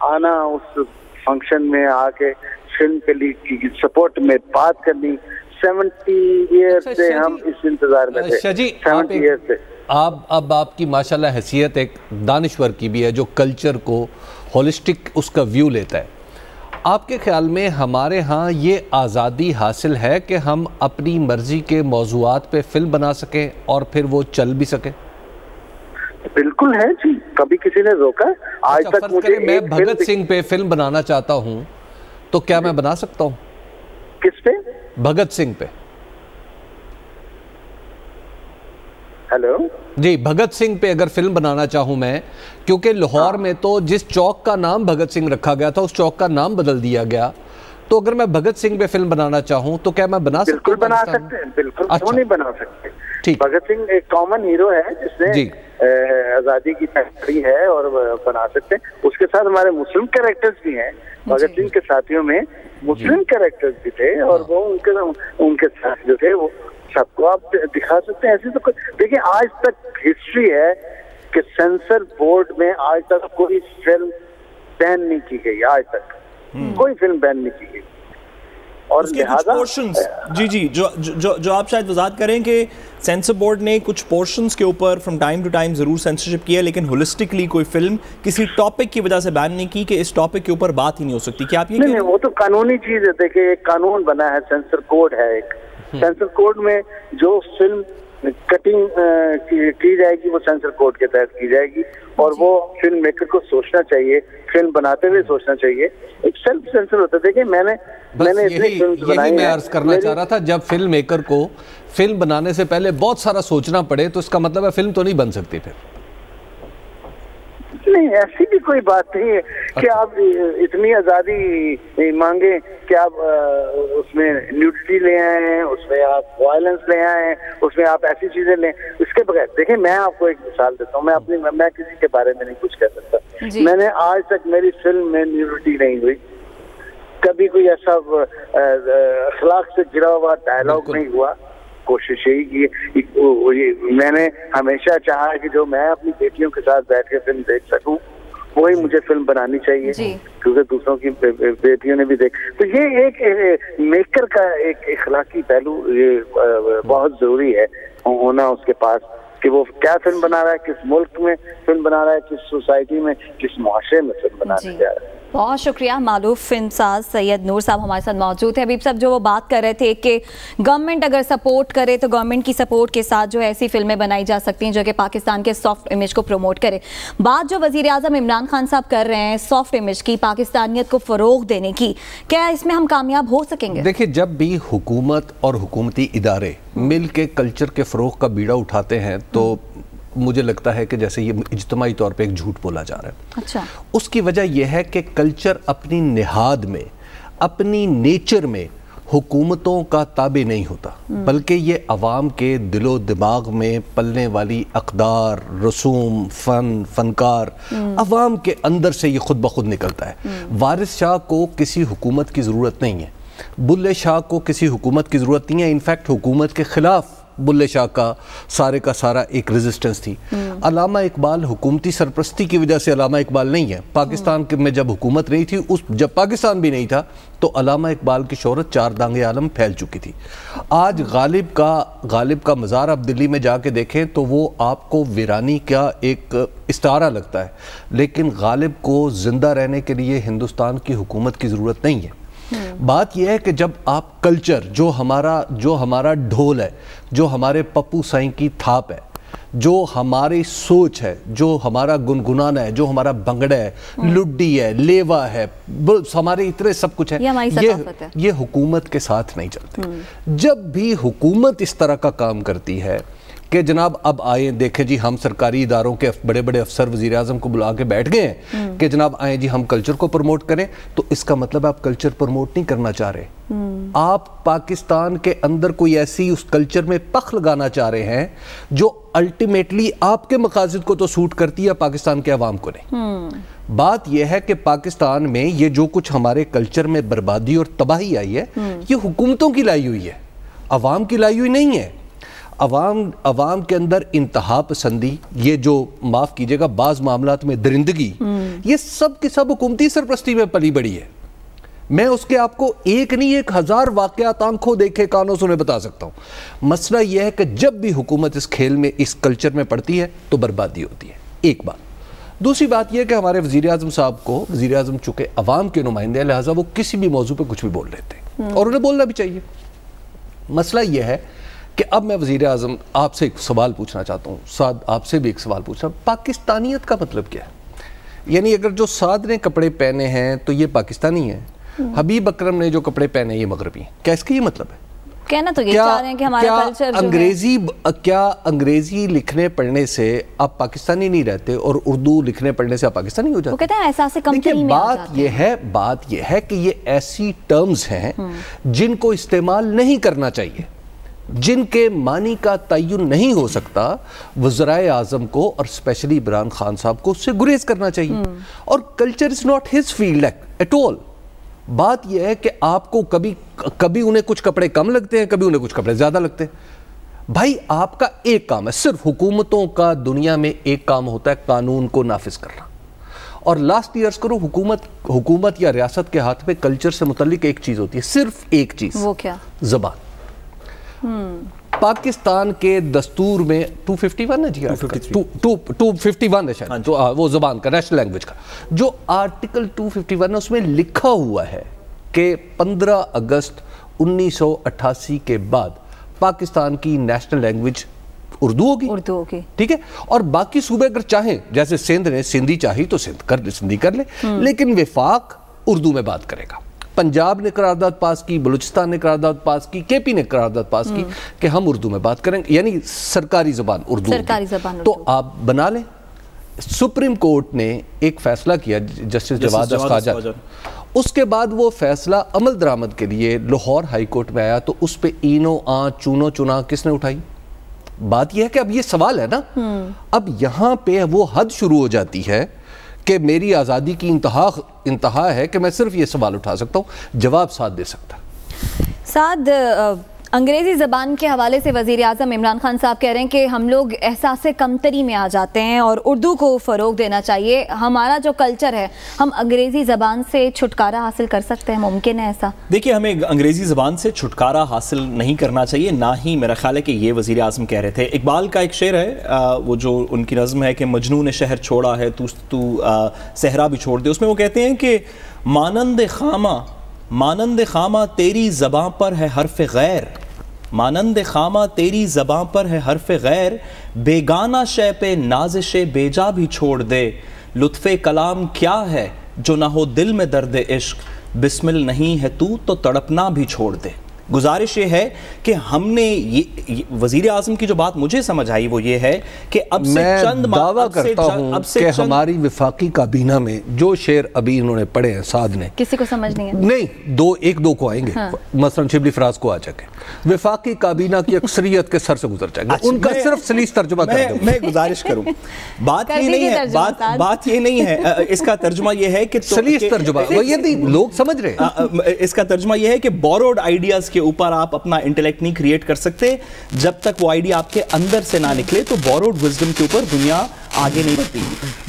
آنا اس فنکشن میں آ کے فلم کے لیے سپورٹ میں بات کرنی. 70 ایئر سے ہم اس انتظار میں تھے. 70 ایئر سے. اب آپ کی ماشاءاللہ حیثیت ایک دانشور کی بھی ہے جو کلچر کو ہولسٹک اس کا ویو لیتا ہے. آپ کے خیال میں ہمارے ہاں یہ آزادی حاصل ہے کہ ہم اپنی مرضی کے موضوعات پہ فلم بنا سکیں اور پھر وہ چل بھی سکیں؟ بالکل ہے جی. کبھی کسی نے روکا؟ آج تک مجھے میں بھگت سنگھ پہ فلم بنانا چاہتا ہوں تو کیا میں بنا سکتا ہوں؟ کس پہ؟ بھگت سنگھ پہ. ہیلو جی, بھگت سنگھ پہ اگر فلم بنانا چاہوں میں, کیونکہ لاہور میں تو جس چوک کا نام بھگت سنگھ رکھا گیا تھا اس چوک کا نام بدل دیا گیا, تو اگر میں بھگت سنگھ پہ فلم بنانا چاہوں تو کیا میں بنا سکتا ہوں؟ بالکل بنا سکتے ہیں, بالکل. کیوں نہیں بنا سکتے؟ بھگت سنگھ ایک کامن ہیرو ہے جس نے آزادی کی تحریک ہے اور بنا سکتے ہیں. اس کے ساتھ ہمارے مسلم کریکٹرز بھی ہیں. بھگت سنگھ کے ساتھیوں میں مسلم کریکٹرز بھی تھے اور وہ ان کے ساتھ جو تھے وہ سب کو آپ دکھا سکتے ہیں. ایسی تو دیکھیں, آج تک ہسٹری ہے کہ سینسر بورڈ میں آج تک کوئی فلم بین نہیں کی گئی. آج تک کوئی فلم بین نہیں کی گئی. اور اس کے کچھ پورشنز جی جو آپ شاید وضاحت کریں کہ سینسر بورڈ نے کچھ پورشنز کے اوپر فرام ٹائم ٹو ٹائم ضرور سینسرشپ کیا, لیکن ہولسٹکلی کوئی فلم کسی ٹاپک کی وجہ سے بین نہیں کی کہ اس ٹاپک کے اوپر بات ہی نہیں ہو سکتی. کیا آپ یہ نہیں, وہ تو قانونی چیز ہے. دیکھیں, ایک قانون بنا ہے, سینسر کوڈ ہے. ایک سینسر کوڈ میں جو فلم کٹنگ کی جائے گی وہ سینسر کوڈ کے تحت کی جائے گی, اور وہ فلم میکر کو سوچنا چاہیے, فلم بناتے ہوئے سوچنا چاہیے. ایک سیلف سینسر ہوتا ہے. دیکھیں, میں نے اتنی فلمز بنائی ہیں. میں عرض کرنا چاہ رہا تھا, جب فلم میکر کو فلم بنانے سے پہلے بہت سارا سوچنا پڑے تو اس کا مطلب ہے فلم تو نہیں بن سکتی پھر. نہیں, ایسی بھی کوئی بات نہیں ہے کہ آپ اتنی آزادی مانگیں کہ آپ اس میں نیوڈٹی لے آئے ہیں, اس میں آپ وائلنس لے آئے ہیں, اس میں آپ ایسی چیزیں لیں. اس کے بغیر دیکھیں, میں آپ کو ایک مثال دیتا ہوں. میں کسی کے بارے میں نہیں کچھ کہہ سکتا. میں نے آج تک میری فلم میں نیوڈٹی نہیں ہوئی. کبھی کوئی ایسا اخلاق سے گرا ہوا ڈائلاگ نہیں ہوا. کوشش یہی کی, میں نے ہمیشہ چاہا کہ جو میں اپنی بیٹیوں کے ساتھ بیٹھ کے فلم دیکھ سکوں وہی مجھے فلم بنانی چاہیے, کیونکہ دوسروں کی بیٹیوں نے بھی دیکھ. تو یہ ایک میکر کا ایک اخلاقی پہلو یہ بہت ضروری ہے ہونا اس کے پاس, کہ وہ کیا فلم بنا رہا ہے, کس ملک میں فلم بنا رہا ہے, کس سوسائٹی میں, کس معاشرے میں فلم بنانے جا رہا ہے. بہت شکریہ. معروف فلم ساز سید نور صاحب ہمارے ساتھ موجود ہیں. حبیب صاحب, جو وہ بات کر رہے تھے کہ گورنمنٹ اگر سپورٹ کرے تو گورنمنٹ کی سپورٹ کے ساتھ جو ایسی فلمیں بنائی جا سکتی ہیں جو کہ پاکستان کے سافٹ امیج کو پروموٹ کرے. بات جو وزیر اعظم عمران خان صاحب کر رہے ہیں سافٹ امیج کی, پاکستانیت کو فروغ دینے کی, کیا اس میں ہم کامیاب ہو سکیں گے؟ دیکھیں, جب بھی حکومت اور حکومتی ادارے مل کے کلچر کے فروغ کا بیڑا اٹھاتے ہیں تو مجھے لگتا ہے کہ جیسے یہ اجتماعی طور پہ ایک جھوٹ بولا جا رہا ہے. اچھا. اس کی وجہ یہ ہے کہ کلچر اپنی نہاد میں, اپنی نیچر میں حکومتوں کا تابع نہیں ہوتا, بلکہ یہ عوام کے دل و دماغ میں پلنے والی اقدار, رسوم, فنکار, عوام کے اندر سے یہ خود بخود نکلتا ہے. وارث شاہ کو کسی حکومت کی ضرورت نہیں ہے, بلے شاہ کو کسی حکومت کی ضرورت نہیں ہے. انفیکٹ حکومت کے خلاف بلے شاہ کا سارا ایک ریزسٹنس تھی. علامہ اقبال حکومتی سرپرستی کی وجہ سے علامہ اقبال نہیں ہے. پاکستان میں جب حکومت نہیں تھی, جب پاکستان بھی نہیں تھا, تو علامہ اقبال کی شہرت 4 دانگ عالم پھیل چکی تھی. آج غالب کا مزار آپ دلی میں جا کے دیکھیں تو وہ آپ کو ویرانی کا ایک استعارہ لگتا ہے, لیکن غالب کو زندہ رہنے کے لیے ہندوستان کی حکومت کی ضرورت نہیں ہے. بات یہ ہے کہ جب آپ کلچر جو ہمارا ڈھول ہے, جو ہمارے پپو سائیں کی تھاپ ہے, جو ہماری سوچ ہے, جو ہمارا گنگنانا ہے, جو ہمارا بنگڑا ہے, لڈی ہے, لیوا ہے, ہمارے اتنے سب کچھ ہے, یہ حکومت کے ساتھ نہیں چلتے. جب بھی حکومت اس طرح کا کام کرتی ہے کہ جناب اب آئیں دیکھیں جی ہم سرکاری اداروں کے بڑے بڑے افسر وزیر اعظم کو بلا کے بیٹھ گئے ہیں کہ جناب آئیں جی ہم کلچر کو پروموٹ کریں, تو اس کا مطلب آپ کلچر پروموٹ نہیں کرنا چاہ رہے. آپ پاکستان کے اندر کوئی ایسی اس کلچر میں پخ لگانا چاہ رہے ہیں جو الٹیمیٹلی آپ کے مقاصد کو تو سوٹ کرتی ہے, پاکستان کے عوام کو نہیں. بات یہ ہے کہ پاکستان میں یہ جو کچھ ہمارے کلچر میں بربادی اور تباہی آئی ہے یہ حکومتوں کی لائی ہوئی ہے, عوام کی لائی ہوئی نہیں ہے. عوام کے اندر انتہا پسندی, یہ جو معاف کیجئے گا بعض معاملات میں درندگی, یہ سب کی سب حکومتی سرپرستی میں پلی بڑی ہے. میں اس کے آپ کو ایک نہیں 1000 واقعات آنکھوں دیکھے کانوں سنے بتا سکتا ہوں. مسئلہ یہ ہے کہ جب بھی حکومت اس کھیل میں اس کلچر میں پڑتی ہے تو بربادی ہوتی ہے. ایک بات. دوسری بات یہ کہ ہمارے وزیر اعظم صاحب کو، وزیر اعظم چونکہ عوام کے نمائندے ہیں لہٰذا وہ کسی بھی موضوع پہ کچھ بھی بول لیتے ہیں اور انہیں بولنا بھی چاہیے. مسئلہ یہ ہے کہ اب میں وزیر اعظم آپ سے ایک سوال پوچھنا چاہتا ہوں. سعد آپ سے بھی ایک سوال پوچھنا. پاکستانیت کا مطلب کیا ہے؟ یعنی اگر جو سعد نے کپڑے پہنے ہیں تو یہ پاکستانی ہیں، حبیب اکرم نے جو کپڑے پہنے یہ مغربی ہیں. کیا اس کا یہ مطلب ہے؟ کہنا تو یہ چاہ رہے ہیں کہ ہمارا کلچر کیا انگریزی لکھنے پڑھنے سے آپ پاکستانی نہیں رہتے اور اردو لکھنے پڑھنے سے آپ پاکستانی ہو جاتے؟ وہ کہتے ہیں احساس کمتری میں آ جاتے ہیں. بات یہ ہے کہ یہ ایسی ٹرمز ہیں جن کو استعمال نہیں کرنا چاہیے، جن کے معنی کا تعین نہیں ہو سکتا. وزرائے اعظم کو اور اسپیشلی عمران خان صاحب کو اس سے گریز کرنا چاہیے. اور culture is not his field at all. بات یہ ہے کہ آپ کو کبھی انہیں کچھ کپڑے کم لگتے ہیں، کبھی انہیں کچھ کپڑے زیادہ لگتے ہیں. بھائی آپ کا ایک کام ہے، صرف حکومتوں کا دنیا میں ایک کام ہوتا ہے قانون کو نافذ کرنا. اور لاسٹ ایئرز کرو حکومت یا ریاست کے ہاتھ میں کلچر سے متعلق ایک چیز ہوتی ہے، صرف ایک چیز. وہ کیا؟ زبان. پاکستان کے دستور میں 251 ہے جی، 251 ہے شاید وہ زبان کا، نیشنل لینگویج کا جو آرٹیکل 251 ہے اس میں لکھا ہوا ہے کہ 15 اگست 1988 کے بعد پاکستان کی نیشنل لینگویج اردو ہوگی. ٹھیک ہے. اور باقی صوبے اگر چاہیں، جیسے سندھ نے سندھی چاہی تو سندھی کر لے، لیکن وفاق اردو میں بات کرے گا. پنجاب نے قرارداد پاس کی، بلوچستان نے قرارداد پاس کی، کے پی نے قرارداد پاس کی کہ ہم اردو میں بات کریں گے، یعنی سرکاری زبان اردو. تو آپ بنا لیں. سپریم کورٹ نے ایک فیصلہ کیا جسٹس جواد خواجہ، اس کے بعد وہ فیصلہ عمل درآمد کے لیے لاہور ہائی کورٹ میں آیا تو اس پہ اینو آں چونو چنا کس نے اٹھائی؟ بات یہ ہے کہ اب یہ سوال ہے نا، اب یہاں پہ وہ حد شروع ہو جاتی ہے کہ میری آزادی کی انتہا ہے کہ میں صرف یہ سوال اٹھا سکتا ہوں، جواب ساتھ دے سکتا. سعد، انگریزی زبان کے حوالے سے وزیر اعظم عمران خان صاحب کہہ رہے ہیں کہ ہم لوگ احساس کمتری میں آ جاتے ہیں اور اردو کو فروغ دینا چاہیے. ہمارا جو کلچر ہے، ہم انگریزی زبان سے چھٹکارا حاصل کر سکتے ہیں؟ ممکن ہے ایسا؟ دیکھیے، ہمیں انگریزی زبان سے چھٹکارا حاصل نہیں کرنا چاہیے، نہ ہی میرا خیال ہے کہ یہ وزیر اعظم کہہ رہے تھے. اقبال کا ایک شعر ہے، وہ جو ان کی نظم ہے کہ مجنوں نے شہر چھوڑا ہے تو صحرا بھی چھوڑ دے. اس میں وہ کہتے ہیں کہ مانند خامہ تیری زباں پر ہے حرف غیر، مانند خامہ تیری زباں پر ہے حرف غیر، بیگانہ شے پہ نازش بیجا بھی چھوڑ دے. لطف کلام کیا ہے جو نہ ہو دل میں درد عشق، بسمل نہیں ہے تو تڑپنا بھی چھوڑ دے. گزارش یہ ہے کہ ہم نے وزیر اعظم کی جو بات مجھے سمجھ آئی وہ یہ ہے کہ اب سے چند میں دعویٰ کرتا ہوں کہ ہماری وفاقی کابینہ میں جو شعر ابھی انہوں نے پڑھے ہیں سعد نے، کسی کو سمجھ نہیں ہے. نہیں، ایک دو کو آئیں گے. مثلا شبلی فراز کو آ جائیں گے. وفاقی کابینہ کی اکثریت کے سر سے گزر جائیں گے. ان کا صرف سلیس ترجمہ کر دوں. میں گزارش کروں، بات یہ نہیں ہے، اس کا ترجمہ یہ ہے کہ سلیس ترجمہ لوگ سمجھ رہے ہیں. اس کا ترجمہ یہ ہے کہ بوروڈ آئیڈیاز کے اوپر آپ اپنا انٹلیکٹ نہیں کریٹ کر سکتے جب تک وہ آئیڈیا آپ کے اندر سے نہ نکلے. تو بوروڈ وزڈم کے اوپر دنیا آگے نہیں بڑھتی.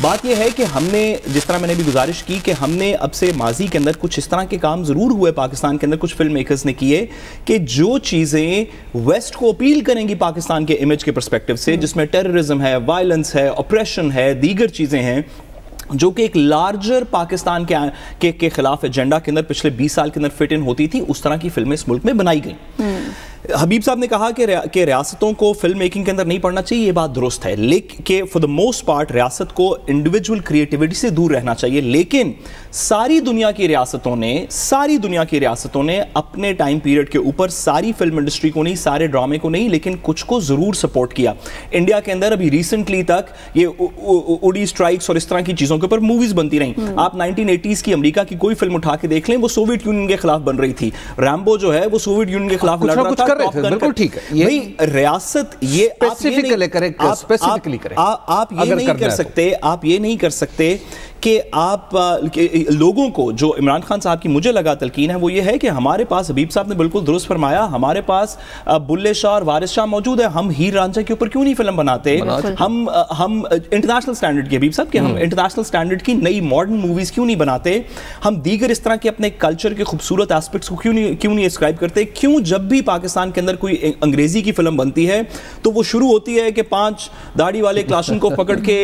بات یہ ہے کہ ہم نے، جس طرح میں نے بھی گزارش کی کہ ہم نے اب سے ماضی کے اندر کچھ اس طرح کے کام ضرور ہوئے پاکستان کے اندر، کچھ فلم میکرز نے کیے کہ جو چیزیں ویسٹ کو اپیل کریں گی پاکستان کے امیج کے پرسپیکٹو سے، جس میں ٹیررزم ہے، وائلنس ہے، اپریشن ہے، دیگر چیزیں ہیں جو کہ ایک لارجر پاکستان کے خلاف ایجنڈا کے اندر پچھلے 20 سال کے اندر فٹ ان ہوتی تھی، اس طرح کی فلمیں اس ملک میں بنائی گئیں. حبیب صاحب نے کہا کہ ریاستوں کو فلم میکنگ کے اندر نہیں پڑھنا چاہیے، یہ بات درست ہے، لیکن کہ فار دا موسٹ پارٹ ریاست کو انڈیویجول کریٹیوٹی سے دور رہنا چاہیے. لیکن ساری دنیا کی ریاستوں نے اپنے ٹائم پیریڈ کے اوپر ساری فلم انڈسٹری کو نہیں، سارے ڈرامے کو نہیں، لیکن کچھ کو ضرور سپورٹ کیا. انڈیا کے اندر ابھی ریسنٹلی تک یہ اڈی اسٹرائکس اور اس طرح کی چیزوں کے اوپر موویز بنتی رہیں. آپ 1980s کی امریکہ کی کوئی فلم اٹھا کے دیکھ لیں، وہ سوویت یونین کے خلاف بن رہی تھی. ریمبو جو ہے وہ سوویت یونین کے خلاف لڑ رہا تھا. بالکل ٹھیک ہے. ریاست یہ آپ یہ نہیں کر سکتے کہ آپ لوگوں کو جو عمران خان صاحب کی مجھے لگا تلقین ہے وہ یہ ہے کہ ہمارے پاس حبیب صاحب نے بالکل درست فرمایا, ہمارے پاس بلے شاہ اور وارث شاہ موجود ہے, ہم ہیر رانجھا کے اوپر کیوں نہیں فلم بناتے, ہم انٹرنیشنل سٹینڈرڈ کی, حبیب صاحب کہ ہم انٹرنیشنل سٹینڈرڈ کی نئی ماڈرن موویز کیوں نہیں بناتے, ہم دیگر اس طرح کے اپنے کلچر کے خوبصورت ایسپیکٹس کو کیوں نہیں اسکرائب کرتے, کیوں جب بھی پاکستان کے اندر کوئی انگریزی کی فلم بنتی ہے تو وہ شروع ہوتی ہے کہ 5 داڑھی والے کلاشن کو پکڑ کے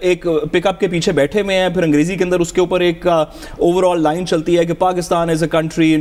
ایک پک اپ کے پیچھے بیٹھے ہوئے ہیں, پھر انگریزی کے اندر اس کے اوپر ایک اوور آل لائن چلتی ہے کہ Pakistan is a country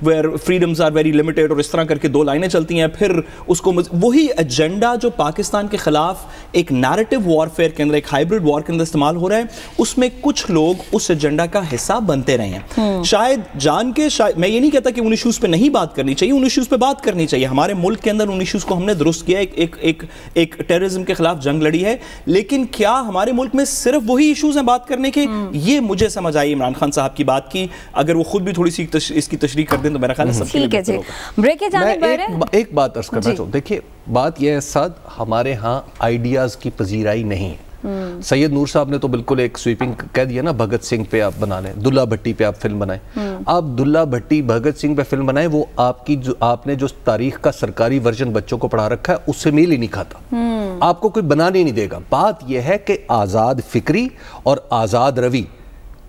where freedoms are very limited, اور اس طرح کر کے 2 لائنیں چلتی ہیں, پھر اس کو وہی ایجنڈا جو پاکستان کے خلاف ایک نیریٹو وارفیئر کے اندر, ایک ہائبرڈ وار کے اندر استعمال ہو رہا ہے, اس میں کچھ لوگ اس ایجنڈا کا حصہ بنتے رہے ہیں. شاید جان کے, میں یہ نہیں کہتا کہ ان ایشوز پہ نہیں بات کرنی چاہیے, ان ایشوز پہ بات کرنی چاہیے, ہمارے ملک کے اندر ان ایشوز کو ہم نے درست کیا, ایک ٹیررزم کے خلاف جنگ لڑی ہے, لیکن کیا ہمارے ملک میں صرف وہی ایشوز ہیں بات کرنے کے؟ یہ مجھے سمجھ آئی عمران خان صاحب کی بات کی, اگر وہ خود بھی تھوڑی سی اس کی تشریح کر دیں تو میرا خیال ہے سب کے لیے بہتر ہوگا. بریک کے جانب بڑھ رہے ہیں, ایک بات عرض کرنا چاہوں, دیکھیے بات یہ ہے سعد, ہمارے ہاں آئیڈیاز کی پذیرائی نہیں ہے. سید نور صاحب نے تو بالکل ایک سویپنگ کہہ دیا نا, بھگت سنگھ پہ آپ بنا لیں, دلہ بھٹی پہ آپ فلم بنائیں. آپ دلہ بھٹی بھگت سنگھ پہ فلم بنائیں, وہ آپ نے جو تاریخ کا سرکاری ورژن بچوں کو پڑھا رکھا ہے اس سے میل ہی نہیں کھاتا, آپ کو کوئی بنانے نہیں دے گا. بات یہ ہے کہ آزاد فکری اور آزاد روی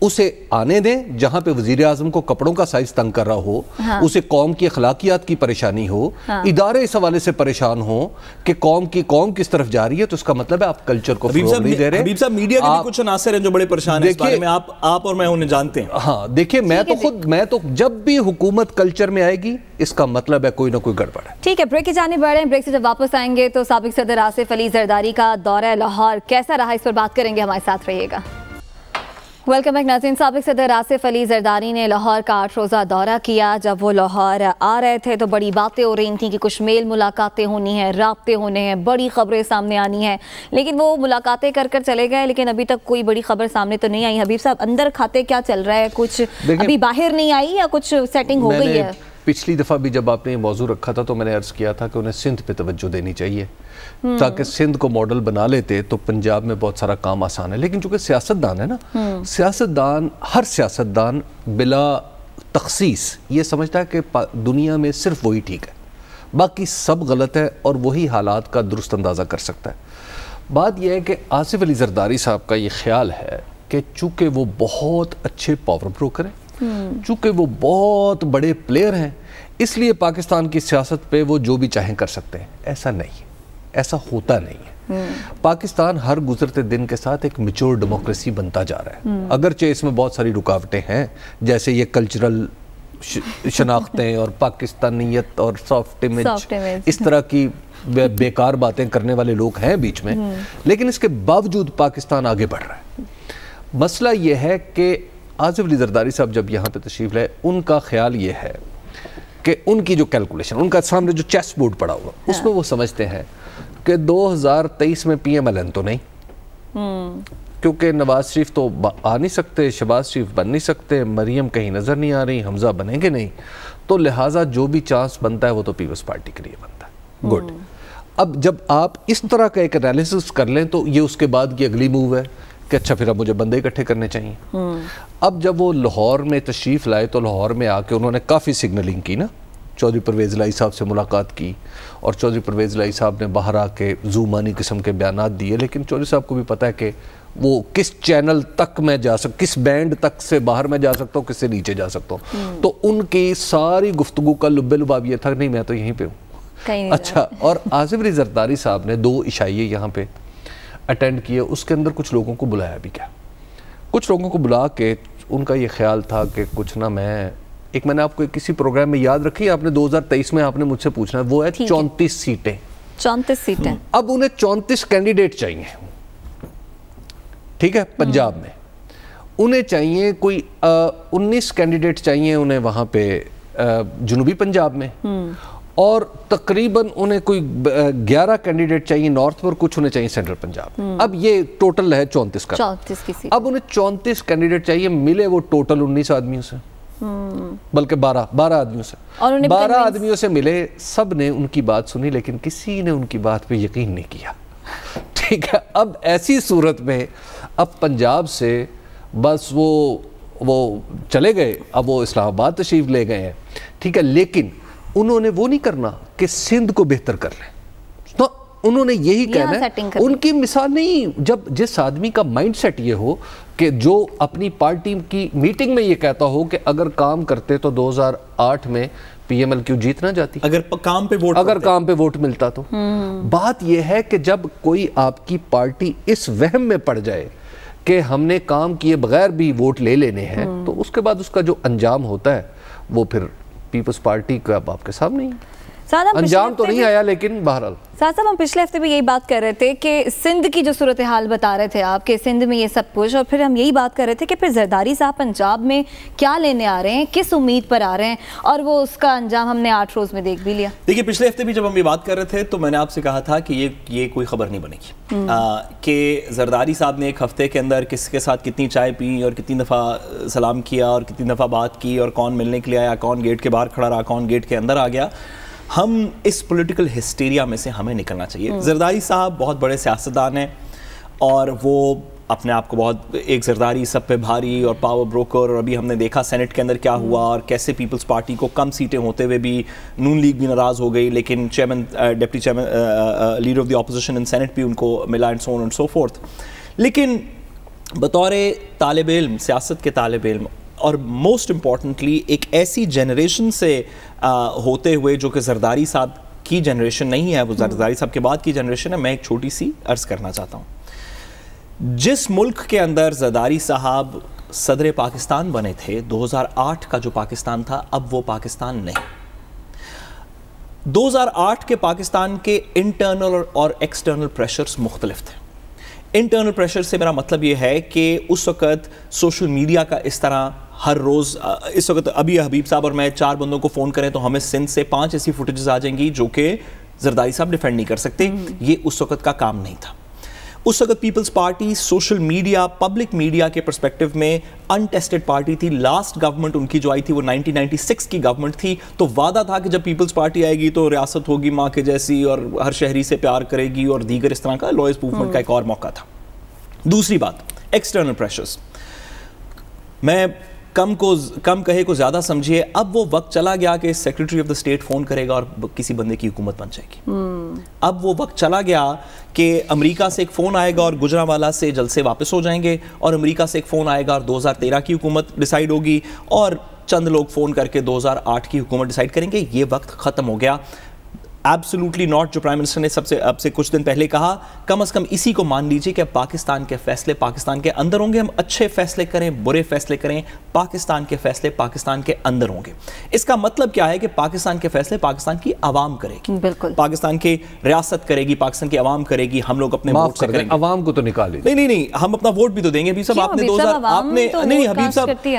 اسے آنے دیں, جہاں پہ وزیر اعظم کو کپڑوں کا سائز تنگ کر رہا ہو, اسے قوم کی اخلاقیات کی پریشانی ہو, ادارے اس حوالے سے پریشان ہو کہ قوم کس طرف جا رہی ہے, تو اس کا مطلب ہے آپ کلچر کو فروغ نہیں دے رہے. حبیب صاحب میڈیا کے بھی کچھ عناصر ہیں جو بڑے پریشان ہیں اس بارے میں, آپ اور میں انہیں جانتے ہیں. ہاں دیکھیں, میں تو جب بھی حکومت کلچر میں آئے گی اس کا مطلب ہے کوئی نہ کوئی گڑبڑ ہے. ٹھیک ہے, بریک کی جانب بڑھ رہے ہیں. بریک سے جب واپس آئیں گے تو سابق صدر آصف علی زرداری کا دورہ لاہور کیسا رہا, اس پر بات کریں گے, ہمارے ساتھ رہیے گا. ویلکم بیک ناظرین. سابق صدر آصف علی زرداری نے لاہور کا 8 روزہ دورہ کیا. جب وہ لاہور آ رہے تھے تو بڑی باتیں ہو رہی تھیں کہ کچھ میل ملاقاتیں ہونی ہیں, رابطے ہونے ہیں, بڑی خبریں سامنے آنی ہیں, لیکن وہ ملاقاتیں کر چلے گئے, لیکن ابھی تک کوئی بڑی خبر سامنے تو نہیں آئی. حبیب صاحب, اندر کھاتے کیا چل رہا ہے, کچھ ابھی باہر نہیں آئی یا کچھ سیٹنگ ہو گئی ہے؟ پچھلی دفعہ بھی جب آپ نے یہ موضوع رکھا تھا تو میں نے عرض کیا تھا کہ انہیں سندھ پہ توجہ دینی چاہیے, تاکہ سندھ کو ماڈل بنا لیتے تو پنجاب میں بہت سارا کام آسان ہے. لیکن چونکہ سیاستدان ہے نا, ہر سیاستدان بلا تخصیص یہ سمجھتا ہے کہ دنیا میں صرف وہی ٹھیک ہے, باقی سب غلط ہے, اور وہی حالات کا درست اندازہ کر سکتا ہے. بات یہ ہے کہ آصف علی زرداری صاحب کا یہ خیال ہے کہ چونکہ وہ بہت اچھے پاور بروکر ہیں, چونکہ وہ بہت بڑے پلیئر ہیں, اس لیے پاکستان کی سیاست پہ وہ جو بھی چاہیں کر سکتے ہیں. ایسا نہیں, ایسا ہوتا نہیں ہے. پاکستان ہر گزرتے دن کے ساتھ ایک میچور ڈیموکریسی بنتا جا رہا ہے, اگرچہ اس میں بہت ساری رکاوٹیں ہیں, جیسے یہ کلچرل شناختیں اور پاکستانیت اور سافٹ امیج, اس طرح کی بیکار باتیں کرنے والے لوگ ہیں بیچ میں, لیکن اس کے باوجود پاکستان آگے بڑھ رہا ہے. مسئلہ یہ ہے کہ آصف علی زرداری صاحب جب یہاں پہ تشریف لائے, ان کا خیال یہ ہے کہ ان کی جو کیلکولیشن, ان کا سامنے جو چیس بورڈ پڑا ہوا, اس میں وہ سمجھتے ہیں کہ 2023 میں پی ایم ایل این تو نہیں, کیونکہ نواز شریف تو آ نہیں سکتے, شہباز شریف بن نہیں سکتے, مریم کہیں نظر نہیں آ رہی, حمزہ بنیں گے نہیں, تو لہٰذا جو بھی چانس بنتا ہے وہ تو پیپلز پارٹی کے لیے بنتا ہے. گڈ. اب جب آپ اس طرح کا ایک انالیسس کر لیں تو یہ اس کے بعد کی اگلی موو ہے کہ اچھا پھر اب مجھے بندے اکٹھے کرنے چاہیے. اب جب وہ لاہور میں تشریف لائے تو لاہور میں آ کے انہوں نے کافی سگنلنگ کی نا, چودھری پرویز الہی صاحب سے ملاقات کی, اور چودھری پرویز الہی صاحب نے باہر آ کے زومانی قسم کے بیانات دیے, لیکن چودھری صاحب کو بھی پتہ ہے کہ وہ کس چینل تک میں جا سکتا, کس بینڈ تک سے باہر میں جا سکتا ہوں, کس سے نیچے جا سکتا ہوں. تو ان کی ساری گفتگو کا لب لباب یہ تھا نہیں میں تو یہیں پہ ہوں. اچھا, اور آصف علی زرداری صاحب نے 2 عشائیے یہاں پہ اٹینڈ کیے, اس کے اندر کچھ لوگوں کو بلایا بھی کیا, کچھ لوگوں کو بلا کے ان کا یہ خیال تھا کہ کچھ نہ میں نے آپ کو کسی پروگرام میں یاد رکھی, آپ نے 2023 میں آپ نے مجھ سے پوچھنا ہے, وہ ہے 34 سیٹیں. 34 سیٹیں. اب انہیں 34 کینڈیڈیٹ چاہیے, ٹھیک ہے, پنجاب میں انہیں چاہیے کوئی 19 کینڈیڈیٹ چاہیے انہیں وہاں پہ جنوبی پنجاب میں, اور تقریباً انہیں کوئی 11 کینڈیڈیٹ چاہیے نارتھ پر, کچھ انہیں چاہیے سینٹرل پنجاب. اب یہ ٹوٹل ہے 34 کا. اب انہیں 34 کینڈیڈیٹ چاہیے, ملے وہ ٹوٹل 19 آدمیوں سے, بلکہ 12 آدمیوں سے, 12 آدمیوں سے ملے, سب نے ان کی بات سنی, لیکن کسی نے ان کی بات پہ یقین نہیں کیا. ٹھیک ہے, اب ایسی صورت میں اب پنجاب سے بس وہ چلے گئے, اب وہ اسلام آباد تشریف لے گئے ہیں, ٹھیک ہے, لیکن انہوں نے وہ نہیں کرنا کہ سندھ کو بہتر کر لیں, تو انہوں نے یہی کہنا ہے, ان کی مثال نہیں. جب جس آدمی کا مائنڈ سیٹ یہ ہو کہ جو اپنی پارٹی کی میٹنگ میں یہ کہتا ہو کہ اگر کام کرتے تو 2008 میں پی ایم ایل کیو جیت نہ جاتی, اگر کام پہ ووٹ ملتا تو. بات یہ ہے کہ جب کوئی آپ کی پارٹی اس وہم میں پڑ جائے کہ ہم نے کام کیے بغیر بھی ووٹ لے لینے ہیں, تو اس کے بعد اس کا جو انجام ہوتا ہے وہ پھر پیپلز پارٹی کا اب آپ کے سامنے ہی انجام تو نہیں آیا. لیکن بہرحال ساتھ صاحب ہم پچھلے ہفتے بھی یہی بات کر رہے تھے کہ سندھ کی جو صورتحال بتا رہے تھے آپ کہ سندھ میں یہ سب کچھ, اور پھر ہم یہی بات کر رہے تھے کہ پھر زرداری صاحب پنجاب میں کیا لینے آ رہے ہیں, کس امید پر آ رہے ہیں, اور وہ اس کا انجام ہم نے 8 روز میں دیکھ بھی لیا. دیکھیے پچھلے ہفتے بھی جب ہم یہ بات کر رہے تھے تو میں نے آپ سے کہا تھا کہ یہ کوئی خبر نہیں بنے گی کہ زرداری صاحب نے ایک ہفتے کے اندر کس کے ساتھ کتنی چائے پی اور کتنی دفعہ سلام کیا اور کتنی دفعہ بات کی, اور کون ملنے کے لیے آیا, کون گیٹ کے باہر کھڑا رہا, کون گیٹ کے اندر آ گیا. ہم اس پولیٹیکل ہسٹیریا میں سے ہمیں نکلنا چاہیے. زرداری صاحب بہت بڑے سیاستدان ہیں اور وہ اپنے آپ کو بہت ایک زرداری سب پہ بھاری اور پاور بروکر, اور ابھی ہم نے دیکھا سینٹ کے اندر کیا ہوا اور کیسے پیپلز پارٹی کو کم سیٹیں ہوتے ہوئے بھی نون لیگ بھی ناراض ہو گئی, لیکن deputy chairman leader of the opposition in senate بھی ان کو ملا, and so on and so forth. لیکن بطور طالب علم, سیاست کے طالب علم, اور موسٹ امپورٹنٹلی ایک ایسی جنریشن سے ہوتے ہوئے جو کہ زرداری صاحب کی جنریشن نہیں ہے, وہ زرداری صاحب کے بعد کی جنریشن ہے, میں ایک چھوٹی سی عرض کرنا چاہتا ہوں. جس ملک کے اندر زرداری صاحب صدر پاکستان بنے تھے, 2008 کا جو پاکستان تھا اب وہ پاکستان نہیں. 2008 کے پاکستان کے انٹرنل اور ایکسٹرنل پریشرز مختلف تھے. انٹرنل پریشر سے میرا مطلب یہ ہے کہ اس وقت سوشل میڈیا کا اس طرح ہر روز, اس وقت ابھی حبیب صاحب اور میں 4 بندوں کو فون کریں تو ہمیں سندھ سے 5 ایسی فوٹیجز آ جائیں گی جو کہ زرداری صاحب ڈیفینڈ نہیں کر سکتے. یہ اس وقت کا کام نہیں تھا. اس وقت Peoples Party social media, public media کے پرسپیکٹو میں انٹیسٹڈ پارٹی تھی. لاسٹ گورنمنٹ ان کی جو آئی تھی وہ 1996 کی گورنمنٹ تھی, تو وعدہ تھا کہ جب پیپلز پارٹی آئے گی تو ریاست ہوگی ماں کے جیسی اور ہر شہری سے پیار کرے گی اور دیگر اس طرح کا لوئس موومنٹ کا ایک اور موقع تھا. دوسری بات, ایکسٹرنل پریشرز. میں کم کہے کو زیادہ سمجھیے, اب وہ وقت چلا گیا کہ secretary of the state phone کرے گا اور کسی بندے کی حکومت بن جائے گی. اب وہ وقت چلا گیا کہ امریکہ سے ایک فون آئے گا اور گجرانوالہ سے جلسے واپس ہو جائیں گے, اور امریکہ سے ایک فون آئے گا اور 2013 کی حکومت ڈیسائیڈ ہوگی, اور چند لوگ فون کر کے 2008 کی حکومت ڈیسائیڈ کریں گے. یہ وقت ختم ہو گیا. Absolutely not. جو پرائم منسٹر نے اب سے کچھ دن پہلے کہا, کم از کم اسی کو مان لیجئے کہ پاکستان کے فیصلے پاکستان کے اندر ہوں گے. ہم اچھے فیصلے کریں, برے فیصلے کریں, پاکستان کے فیصلے پاکستان کے اندر ہوں گے. اس کا مطلب کیا ہے کہ پاکستان کے فیصلے پاکستان کی عوام کرے گی, بالکل پاکستان کی ریاست کرے گی, پاکستان کی عوام کرے گی. ہم لوگ اپنے ووٹ سے کریں گے. عوام کو تو نکالیں نہیں, ہم اپنا ووٹ بھی تو دیں گے. حبیب صاحب آپ نے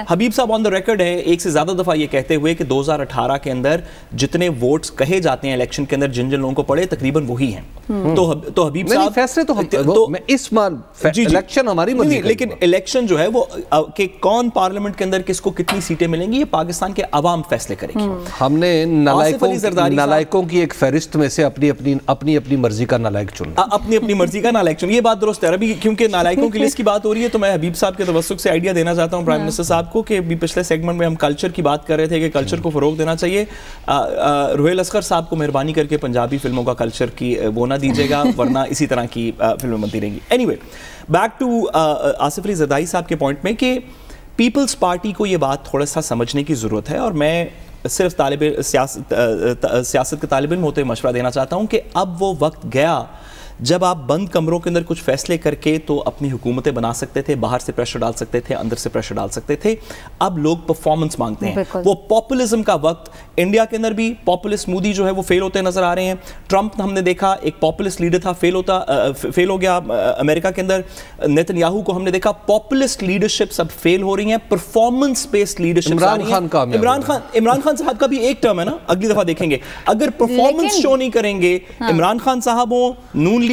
حبیب صاحب آن دا ریکارڈ ہے ایک سے زیادہ دفعہ یہ کہتے ہوئے کہ 2018 کے اندر جتنے ووٹس کہے جاتے ہیں الیکشن کے اندر, جن لوگوں کو پڑے تقریباً وہی ہیں. تو حبیب صاحب فیصلے تو اس بار الیکشن ہماری مرضی, لیکن الیکشن جو ہے وہ کہ کون پارلیمنٹ کے اندر کس کو کتنی سیٹیں ملیں گی, یہ پاکستان کے عوام فیصلے کرے گی. ہم نے نالائکوں کی ایک فہرست میں سے اپنی مرضی کا نالائک چن, اپنی مرضی کا نالائک چن. یہ بات درست ہے. ابھی کیونکہ نالائکوں کی لسٹ کی بات ہو رہی ہے تو میں حبیب صاحب کے توسط سے آئیڈیا دینا چاہتا ہوں پرائم منسٹر صاحب کو کہ پچھلے سیگمنٹ میں ہم کلچر کی بات کر رہے تھے کہ کلچر کو فروغ دینا چاہیے. روہیل اصغر صاحب کو مہربانی کر کے پنجابی فلموں کا کلچر کی وہ نہ دیجیے گا, ورنہ اسی طرح کی فلمیں بنتی رہیں گی. Anyway, back to Asif Ali Zardari sahib کے پوائنٹ میں کہ پیپلز پارٹی کو یہ بات تھوڑا سا سمجھنے کی ضرورت ہے, اور میں صرف سیاست کے طالب علم ہوتے ہوئے مشورہ دینا چاہتا ہوں کہ اب وہ وقت گیا جب آپ بند کمروں کے اندر کچھ فیصلے کر کے تو اپنی حکومتیں بنا سکتے تھے, باہر سے پریشر ڈال سکتے تھے, اندر سے پریشر ڈال سکتے تھے. اب لوگ پرفارمنس مانگتے ہیں. وہ پاپولزم کا وقت, انڈیا کے اندر بھی پاپولسٹ مودی جو ہے وہ فیل ہوتے نظر آ رہے ہیں. ٹرمپ ہم نے دیکھا ایک پاپولسٹ لیڈر تھا, فیل ہو گیا. امریکہ کے اندر نیتن یاہو کو ہم نے دیکھا. پاپولسٹ لیڈرشپ سب فیل ہو رہی ہیں, performance based leadership. Imran Khan صاحب کا بھی ایک ٹرم ہے نا, اگلی دفعہ دیکھیں گے. اگر پرفارمنس شو نہیں کریں گے عمران خان صاحب ہوں, نون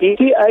PTI